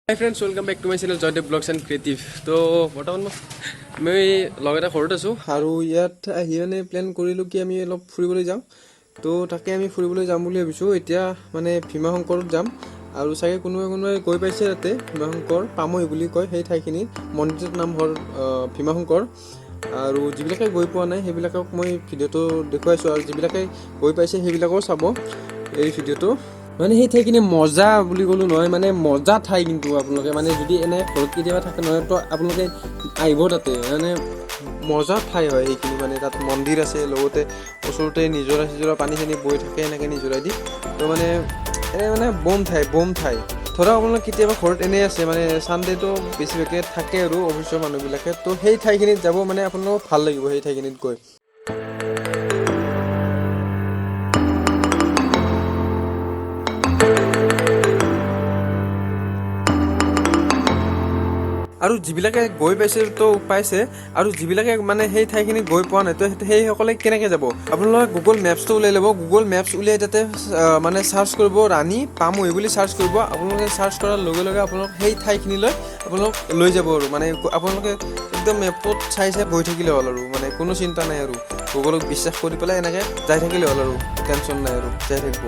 Hi friends welcome back to my channel Jaydev blogs and creative. तो बर्तमान मैं लग এটা ঘৰত আছো আৰু ইয়াত আহি মানে প্ল্যান কৰিলো কি আমি অলপ ফুৰিবলৈ যাম। তো তাকে আমি ফুৰিবলৈ যাম বুলি ভাবিছো। এতিয়া মানে ভীমা শংকৰত যাম আৰু চাগে কোনোবাই গৈ পাইছে তাতে ভীমা শংকৰ পামৈ বুলি কয় সেই ঠাইখিনিত মন্দিৰৰ নাম হ'ল ভীমা শংকৰ। আৰু যিবিলাকে গৈ পোৱা নাই সেইবিলাকক মই ভিডিঅ'টো দেখুৱাইছো আৰু যিবিলাকে গৈ পাইছে সেইবিলাকও চাব এই ভিডিঅ'টো। মানে সেই ঠাইখিনি মজা বুলি ক'লো নহয়, মানে মজা ঠাই কিন্তু আপোনালোকে মানে যদি এনে ঘৰত কেতিয়াবা থাকে নহয় তো আপোনালোকে আহিব তাতে। মানে মজা ঠাই হয় সেইখিনি, মানে তাত মন্দিৰ আছে, লগতে ওচৰতে নিজৰা পানী চানী বৈ থাকে এনেকৈ নিজৰাইদি। তো মানে এনে মানে বম ঠাই ধৰক আপোনালোক কেতিয়াবা ঘৰত এনেই আছে, মানে ছানডেটো বেছিভাগে থাকে আৰু অফিচৰ মানুহবিলাকে, তো সেই ঠাইখিনিত যাব মানে আপোনালোকক ভাল লাগিব সেই ঠাইখিনিত গৈ। আৰু যিবিলাকে গৈ পাইছে তো পাইছে, আৰু যিবিলাকে মানে সেই ঠাইখিনি গৈ পোৱা নাই তো সেইসকলে কেনেকৈ যাব, আপোনালোকে গুগল মেপছটো উলিয়াই ল'ব। গুগল মেপছ উলিয়াই তাতে মানে চাৰ্চ কৰিব ৰাণী পামৈ বুলি চাৰ্চ কৰিব। আপোনালোকে চাৰ্চ কৰাৰ লগে লগে আপোনালোক সেই ঠাইখিনিলৈ আপোনালোক লৈ যাব আৰু মানে আপোনালোকে একদম মেপত চাই গৈ থাকিলে হ'ল আৰু মানে কোনো চিন্তা নাই আৰু গুগলক বিশ্বাস কৰি পেলাই এনেকৈ যাই থাকিলে হ'ল আৰু টেনশ্যন নাই আৰু যাই থাকিব।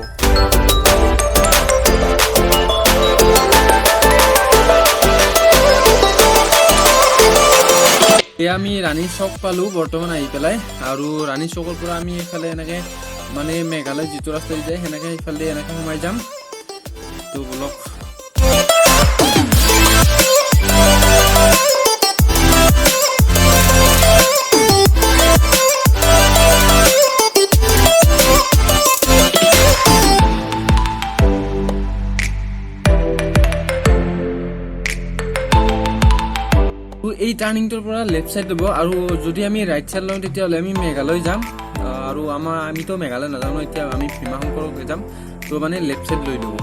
এয়া আমি ৰাণী চক পালোঁ বৰ্তমান আহি পেলাই, আৰু ৰাণী চকৰ পৰা আমি এইফালে এনেকৈ মানে মেঘালয় যিটো ৰাস্তা যায় সেনেকৈ এইফালে এনেকৈ সোমাই যাম। তো বলক এই টাৰ্ণিংটোৰ পৰা লেফ্ট ছাইড ল'ব, আৰু যদি আমি ৰাইট ছাইড লওঁ তেতিয়াহ'লে আমি মেঘালয় যাম। আৰু আমিতো মেঘালয় নাযাওঁ ন, এতিয়া আমি ভীমা শংকৰক যাম। তো মানে লেফ্ট ছাইড লৈ ল'ব।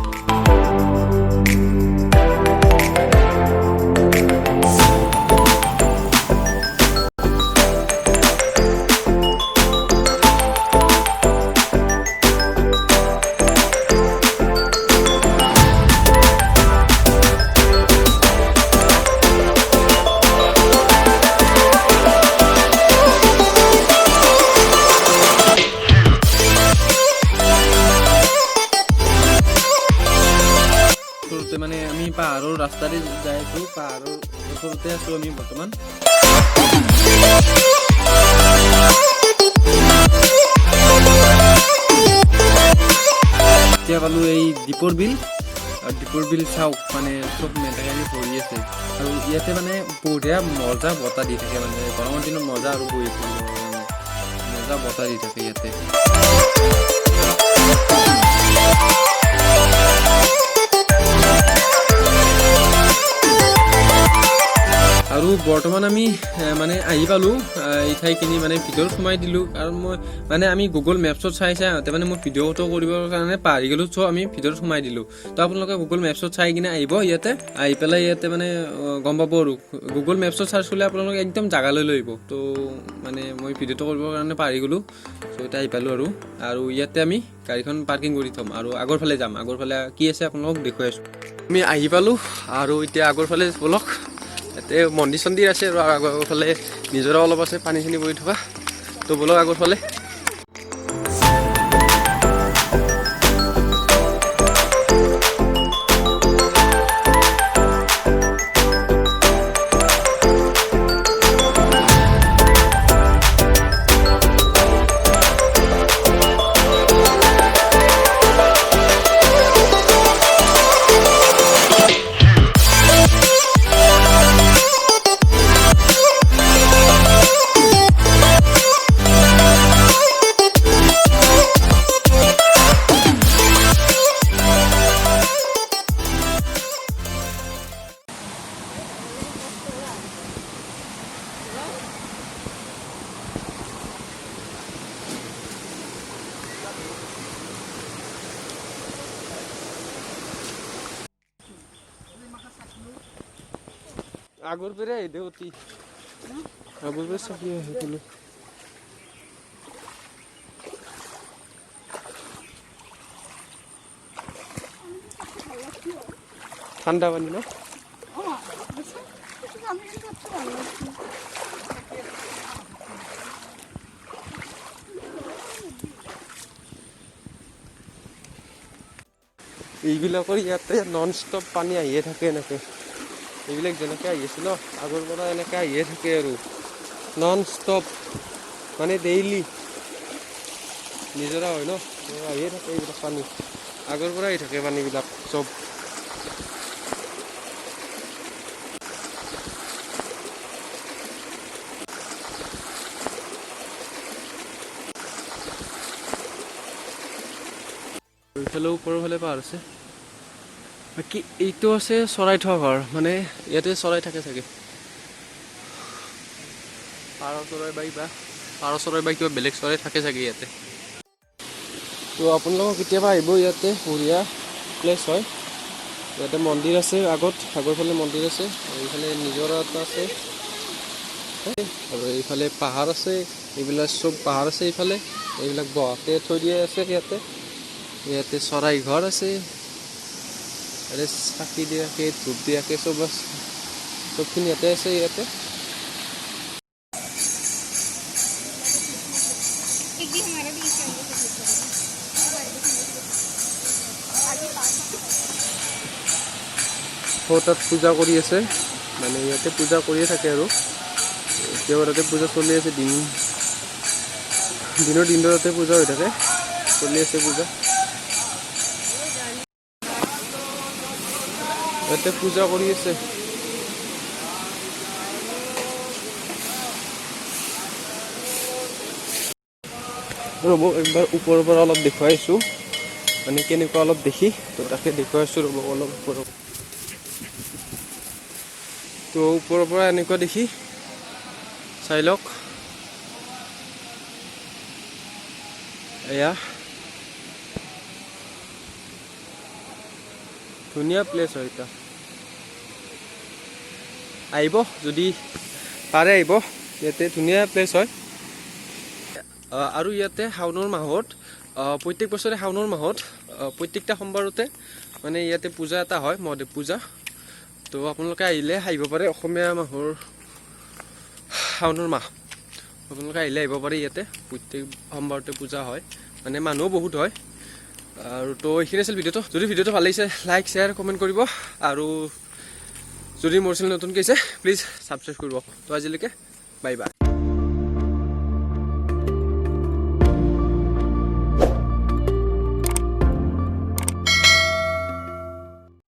মানে আমি পাহাৰৰ ৰাস্তাৰে যাই আছো, পাহাৰৰ ওচৰতে আছো আমি বৰ্তমান। এতিয়া পালো এই দীপৰ বিল, আৰু দীপৰ বিল চাওক মানে চব মেটেকানি ভৰি আছে, আৰু ইয়াতে মানে বঢ়িয়া মজা বতাহ দি থাকে, মানে গৰমৰ দিনত মজা আৰু বহি থাকিব মজা বতাহ দি থাকে ইয়াতে। আৰু বৰ্তমান আমি মানে আহি পালোঁ এই ঠাইখিনি, মানে ভিতৰত সোমাই দিলোঁ। কাৰণ মই মানে আমি গুগল মেপছত চাই আহোঁতে মানে মই ভিডিঅ'টো কৰিবৰ কাৰণে পাহৰি গ'লোঁ, চ' আমি ভিতৰত সোমাই দিলোঁ। তো আপোনালোকে গুগল মেপছত চাই কিনে আহিব ইয়াতে, আহি পেলাই ইয়াতে মানে গম পাব আৰু গুগল মেপছত চাৰ্চ কৰিলে আপোনালোকে একদম জাগালৈ লৈ আহিব। তো মানে মই ভিডিঅ'টো কৰিবৰ কাৰণে পাহৰি গ'লোঁ, চ' এতিয়া আহি পালোঁ আৰু ইয়াতে আমি গাড়ীখন পাৰ্কিং কৰি থ'ম আৰু আগৰ ফালে যাম। আগৰ ফালে কি আছে আপোনালোকক দেখুৱাই আছোঁ। আমি আহি পালোঁ আৰু এতিয়া আগৰ ফালে ব'লক, ইয়াতে মন্দিৰ চন্দিৰ আছে আৰু আগৰ ফালে নিজৰা অলপ আছে পানী চানী পৰি থকা। তো ব'লক আগৰ ফালে। আগৰ পৰে আহিদে অতি আগৰ পৰে চাবি আহি গ'লো। ঠান্ডা পানী না। এইবিলাকৰ ইয়াতে নন ষ্টপ পানী আহিয়ে থাকে এনেকৈ। এইবিলাক যেনেকৈ আহি আছে ন আগৰ পৰা এনেকৈ আহিয়ে থাকে আৰু নন ষ্টপ মানে ডেইলি নিজৰা হয় ন, আহিয়ে থাকে এইবিলাক পানী, আগৰ পৰা আহি থাকে পানীবিলাক চব। এইফালে ওপৰৰ ফালে পাহাৰ আছে। বাকী এইটো আছে চৰাই থোৱা ঘৰ, মানে ইয়াতে চৰাই থাকে চাগে, পাৰ চৰাই বা কিবা বেলেগ চৰাই থাকে চাগে ইয়াতে। তো আপোনালোকক কেতিয়াবা আহিব, ইয়াতে বঢ়িয়া প্লেচ হয়। ইয়াতে মন্দিৰ আছে, আগৰ ফালে মন্দিৰ আছে, এইফালে নিজৰা এটা আছে আৰু এইফালে পাহাৰ আছে। এইবিলাক চব পাহাৰ আছে এইফালে, এইবিলাক বহাকে থৈ দিয়া আছে ইয়াতে। ইয়াতে চৰাই ঘৰ আছে, ইয়াতে চাকি দিয়াকে ধূপ দিয়াকে চব আছে, চবখিনি ইয়াতে আছে ইয়াতে। তাত পূজা কৰি আছে, মানে ইয়াতে পূজা কৰিয়ে থাকে আৰু এতিয়াও তাতে পূজা চলি আছে, দিনৰ তাতে পূজা হৈ থাকে, চলি আছে পূজা। ইয়াতে পূজা কৰি আছে। ৰ'ব একবাৰ ওপৰৰ পৰা অলপ দেখুৱাইছোঁ, মানে কেনেকুৱা অলপ দেখি, তো তাকে দেখুৱাইছোঁ ৰ'ব অলপ ওপৰৰ। তো ওপৰৰ পৰা এনেকুৱা দেখি চাই লওক, এয়া ধুনীয়া প্লেচ হয়। এটা আহিব, যদি পাৰে আহিব, ইয়াতে ধুনীয়া প্লেচ হয়। আৰু ইয়াতে শাওণৰ মাহত, প্ৰত্যেক বছৰে শাওণৰ মাহত প্ৰত্যেকটা সোমবাৰতে মানে ইয়াতে পূজা এটা হয়, মহাদেৱ পূজা। তো আপোনালোকে আহিব পাৰে, অসমীয়া মাহৰ শাওণৰ মাহ, আপোনালোকে আহিব পাৰে। ইয়াতে প্ৰত্যেক সোমবাৰতে পূজা হয়, মানে মানুহো বহুত হয়। আৰু তো এইখিনি আছিল ভিডিঅ'টো। যদি ভিডিঅ'টো ভাল লাগিছে লাইক শ্বেয়াৰ কমেণ্ট কৰিব, আৰু যদি মোৰ চেনেল নতুনকৈ আহিছে প্লিজ ছাবস্ক্ৰাইব কৰিব। তো আজিলৈকে বাই বাই।